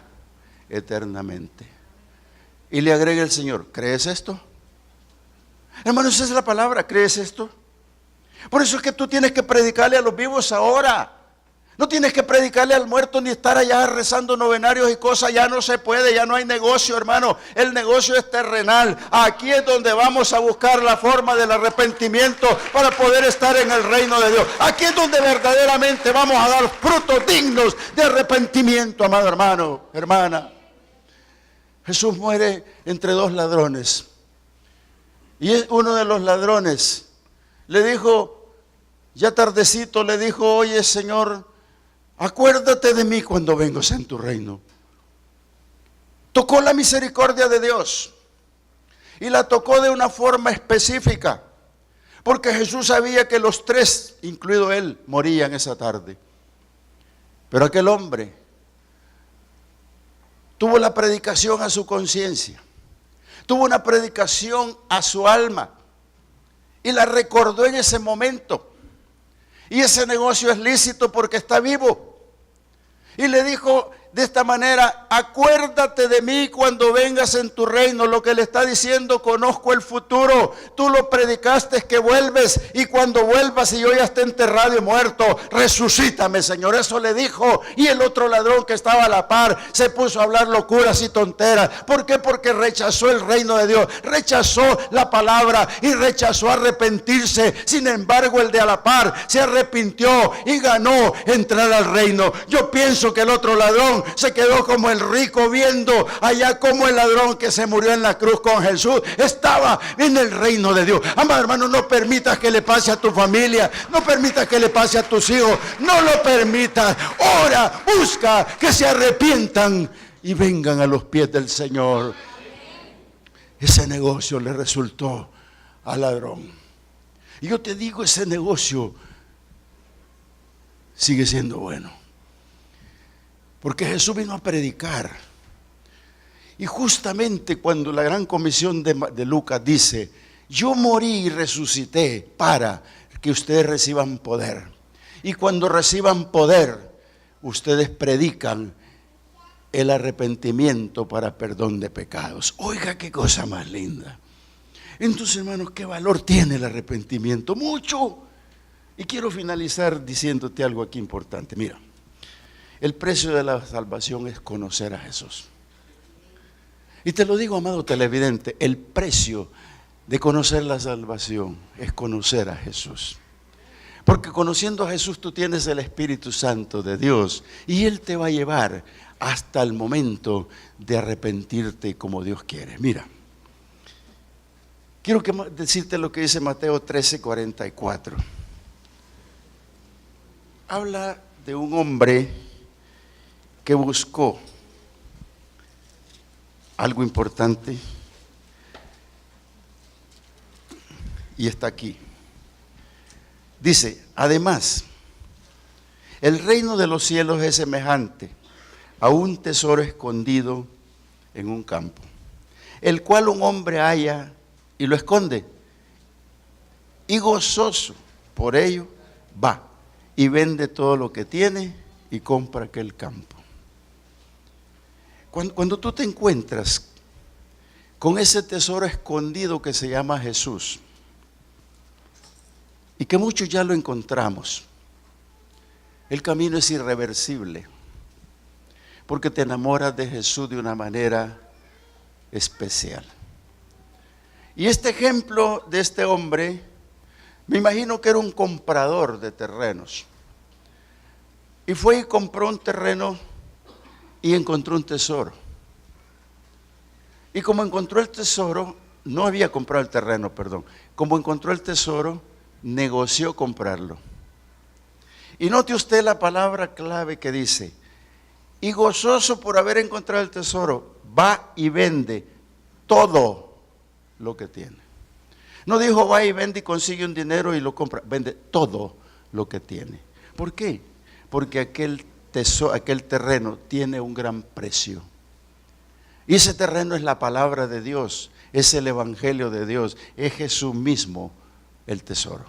eternamente. Y le agrega el Señor, ¿crees esto? Hermano, esa es la palabra, ¿crees esto? Por eso es que tú tienes que predicarle a los vivos ahora. No tienes que predicarle al muerto ni estar allá rezando novenarios y cosas. Ya no se puede, ya no hay negocio, hermano. El negocio es terrenal. Aquí es donde vamos a buscar la forma del arrepentimiento para poder estar en el reino de Dios. Aquí es donde verdaderamente vamos a dar frutos dignos de arrepentimiento, amado hermano, hermana. Jesús muere entre dos ladrones. Y uno de los ladrones le dijo, ya tardecito, le dijo, oye Señor, acuérdate de mí cuando vengas en tu reino. Tocó la misericordia de Dios y la tocó de una forma específica, porque Jesús sabía que los tres, incluido él, morían esa tarde. Pero aquel hombre tuvo la predicación a su conciencia, tuvo una predicación a su alma y la recordó en ese momento. Y ese negocio es lícito porque está vivo. Y le dijo de esta manera, acuérdate de mí cuando vengas en tu reino. Lo que le está diciendo, conozco el futuro. Tú lo predicaste que vuelves y cuando vuelvas y yo ya esté enterrado y muerto, resucítame, Señor. Eso le dijo. Y el otro ladrón que estaba a la par se puso a hablar locuras y tonteras. ¿Por qué? Porque rechazó el reino de Dios, rechazó la palabra y rechazó arrepentirse. Sin embargo, el de a la par se arrepintió y ganó entrar al reino. Yo pienso que el otro ladrón se quedó como el rico viendo allá como el ladrón que se murió en la cruz con Jesús estaba en el reino de Dios. Amado hermano, no permitas que le pase a tu familia, no permitas que le pase a tus hijos, no lo permitas. Ora, busca que se arrepientan y vengan a los pies del Señor. Ese negocio le resultó al ladrón. Y yo te digo, ese negocio sigue siendo bueno. Porque Jesús vino a predicar. Y justamente cuando la gran comisión de Lucas dice, yo morí y resucité para que ustedes reciban poder. Y cuando reciban poder, ustedes predican el arrepentimiento para perdón de pecados. Oiga, qué cosa más linda. Entonces, hermanos, ¿qué valor tiene el arrepentimiento? Mucho. Y quiero finalizar diciéndote algo aquí importante. Mira. El precio de la salvación es conocer a Jesús. Y te lo digo, amado televidente, el precio de conocer la salvación es conocer a Jesús. Porque conociendo a Jesús tú tienes el Espíritu Santo de Dios y Él te va a llevar hasta el momento de arrepentirte como Dios quiere. Mira, quiero decirte lo que dice Mateo 13:44. Habla de un hombre que buscó algo importante y está aquí. Dice, además, el reino de los cielos es semejante a un tesoro escondido en un campo, el cual un hombre halla y lo esconde, y gozoso por ello va y vende todo lo que tiene y compra aquel campo. Cuando tú te encuentras con ese tesoro escondido que se llama Jesús, y que muchos ya lo encontramos, el camino es irreversible, porque te enamoras de Jesús de una manera especial. Y este ejemplo de este hombre, me imagino que era un comprador de terrenos, y fue y compró un terreno y encontró un tesoro. Y como encontró el tesoro, no había comprado el terreno, perdón, como encontró el tesoro, negoció comprarlo. Y note usted la palabra clave que dice, y gozoso por haber encontrado el tesoro, va y vende todo lo que tiene. No dijo va y vende y consigue un dinero y lo compra, vende todo lo que tiene. ¿Por qué? Porque aquel terreno tiene un gran precio. Y ese terreno es la palabra de Dios, es el evangelio de Dios, es Jesús mismo el tesoro.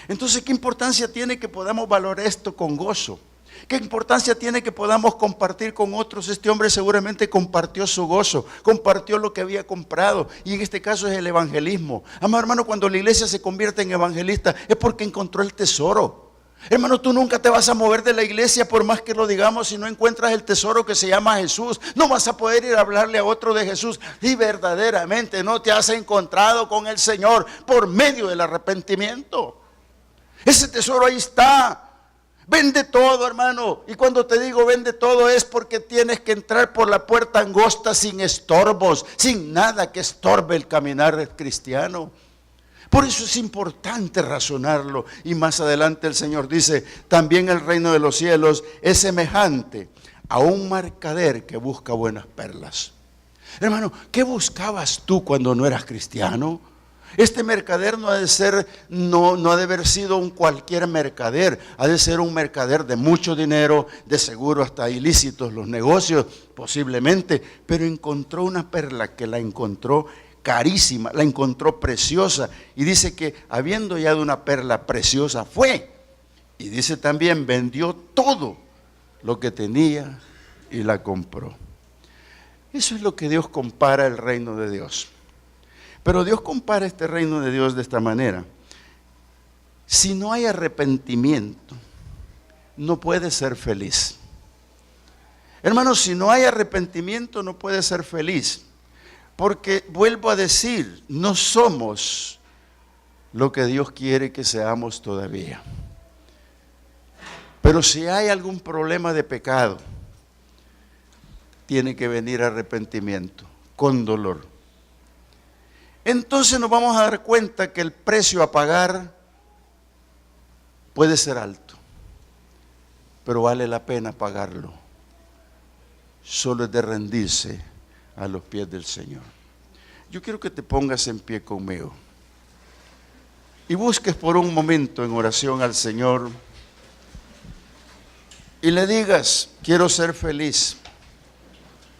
Entonces, ¿qué importancia tiene que podamos valorar esto con gozo? ¿Qué importancia tiene que podamos compartir con otros? Este hombre seguramente compartió su gozo, compartió lo que había comprado, y en este caso es el evangelismo. Amado hermano, cuando la iglesia se convierte en evangelista es porque encontró el tesoro. Hermano, tú nunca te vas a mover de la iglesia por más que lo digamos si no encuentras el tesoro que se llama Jesús. No vas a poder ir a hablarle a otro de Jesús y verdaderamente no te has encontrado con el Señor por medio del arrepentimiento. Ese tesoro ahí está. Vende todo, hermano. Y cuando te digo vende todo es porque tienes que entrar por la puerta angosta sin estorbos, sin nada que estorbe el caminar cristiano. Por eso es importante razonarlo. Y más adelante el Señor dice, también el reino de los cielos es semejante a un mercader que busca buenas perlas. Hermano, ¿qué buscabas tú cuando no eras cristiano? Este mercader no ha de haber sido un cualquier mercader, ha de ser un mercader de mucho dinero, de seguro hasta ilícitos los negocios, posiblemente, pero encontró una perla que la encontró carísima, la encontró preciosa, y dice que habiendo hallado una perla preciosa fue, y dice también vendió todo lo que tenía y la compró. Eso es lo que Dios compara el reino de Dios. Pero Dios compara este reino de Dios de esta manera. Si no hay arrepentimiento, no puedes ser feliz. Hermanos, si no hay arrepentimiento, no puedes ser feliz. Porque, vuelvo a decir, no somos lo que Dios quiere que seamos todavía. Pero si hay algún problema de pecado, tiene que venir arrepentimiento, con dolor. Entonces nos vamos a dar cuenta que el precio a pagar puede ser alto, pero vale la pena pagarlo. Solo es de rendirse a los pies del Señor. Yo quiero que te pongas en pie conmigo y busques por un momento en oración al Señor y le digas, quiero ser feliz.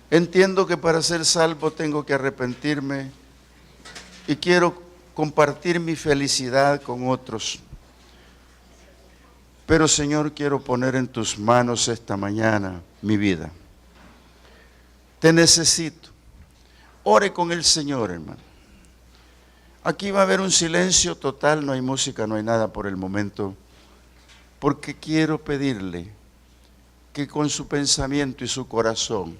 Entiendo que para ser salvo tengo que arrepentirme y quiero compartir mi felicidad con otros. Pero Señor, quiero poner en tus manos esta mañana mi vida. Te necesito. Ore con el Señor, hermano. Aquí va a haber un silencio total, no hay música, no hay nada por el momento, porque quiero pedirle que con su pensamiento y su corazón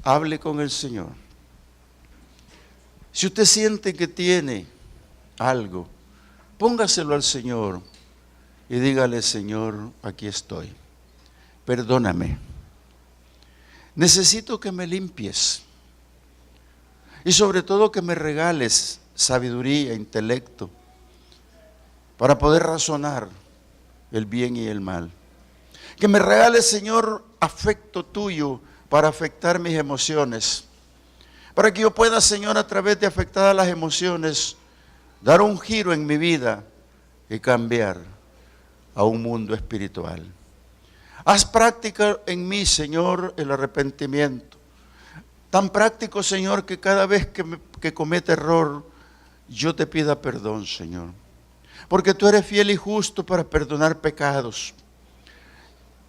hable con el Señor. Si usted siente que tiene algo, póngaselo al Señor y dígale: Señor, aquí estoy. Perdóname. Necesito que me limpies. Y sobre todo que me regales sabiduría, intelecto, para poder razonar el bien y el mal. Que me regales, Señor, afecto tuyo para afectar mis emociones. Para que yo pueda, Señor, a través de afectadas las emociones, dar un giro en mi vida y cambiar a un mundo espiritual. Haz práctica en mí, Señor, el arrepentimiento. Tan práctico, Señor, que cada vez que cometa error, yo te pida perdón, Señor. Porque tú eres fiel y justo para perdonar pecados.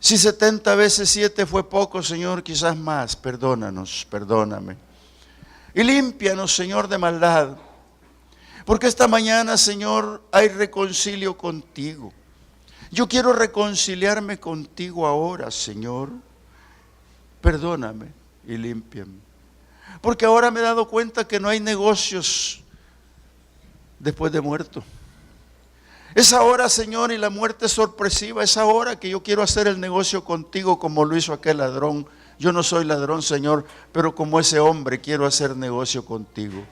Si 70 veces 7 fue poco, Señor, quizás más, perdónanos, perdóname. Y límpianos, Señor, de maldad. Porque esta mañana, Señor, hay reconcilio contigo. Yo quiero reconciliarme contigo ahora, Señor. Perdóname y límpiame. Porque ahora me he dado cuenta que no hay negocios después de muerto. Es ahora, Señor, y la muerte es sorpresiva. Es ahora que yo quiero hacer el negocio contigo como lo hizo aquel ladrón. Yo no soy ladrón, Señor, pero como ese hombre quiero hacer negocio contigo.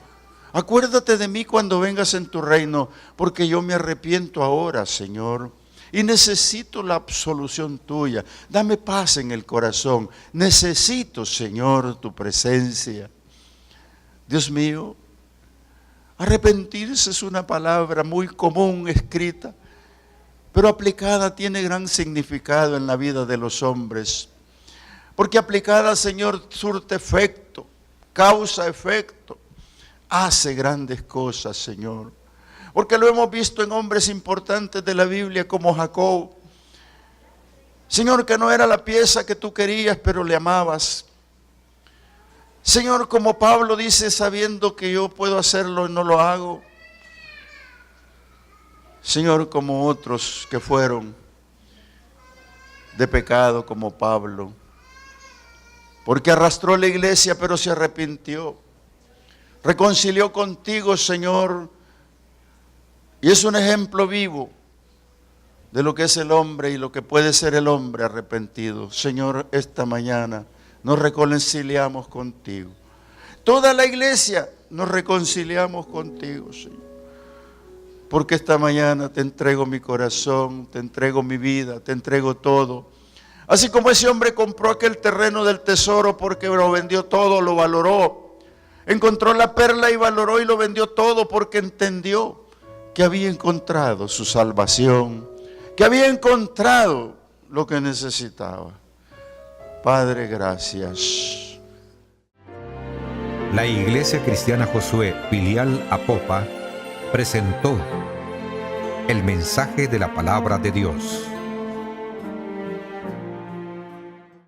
Acuérdate de mí cuando vengas en tu reino, porque yo me arrepiento ahora, Señor. Y necesito la absolución tuya. Dame paz en el corazón. Necesito, Señor, tu presencia. Dios mío, arrepentirse es una palabra muy común escrita, pero aplicada tiene gran significado en la vida de los hombres. Porque aplicada, Señor, surte efecto, causa efecto, hace grandes cosas, Señor. Porque lo hemos visto en hombres importantes de la Biblia como Jacob. Señor, que no era la pieza que tú querías, pero le amabas. Señor, como Pablo dice, sabiendo que yo puedo hacerlo y no lo hago. Señor, como otros que fueron de pecado como Pablo. Porque arrastró la iglesia, pero se arrepintió. Reconcilió contigo, Señor. Y es un ejemplo vivo de lo que es el hombre y lo que puede ser el hombre arrepentido. Señor, esta mañana nos reconciliamos contigo. Toda la iglesia nos reconciliamos contigo, Señor. Porque esta mañana te entrego mi corazón, te entrego mi vida, te entrego todo. Así como ese hombre compró aquel terreno del tesoro porque lo vendió todo, lo valoró. Encontró la perla y valoró y lo vendió todo porque entendió que había encontrado su salvación, que había encontrado lo que necesitaba. Padre, gracias. La Iglesia Cristiana Josué, filial Apopa, presentó el mensaje de la palabra de Dios.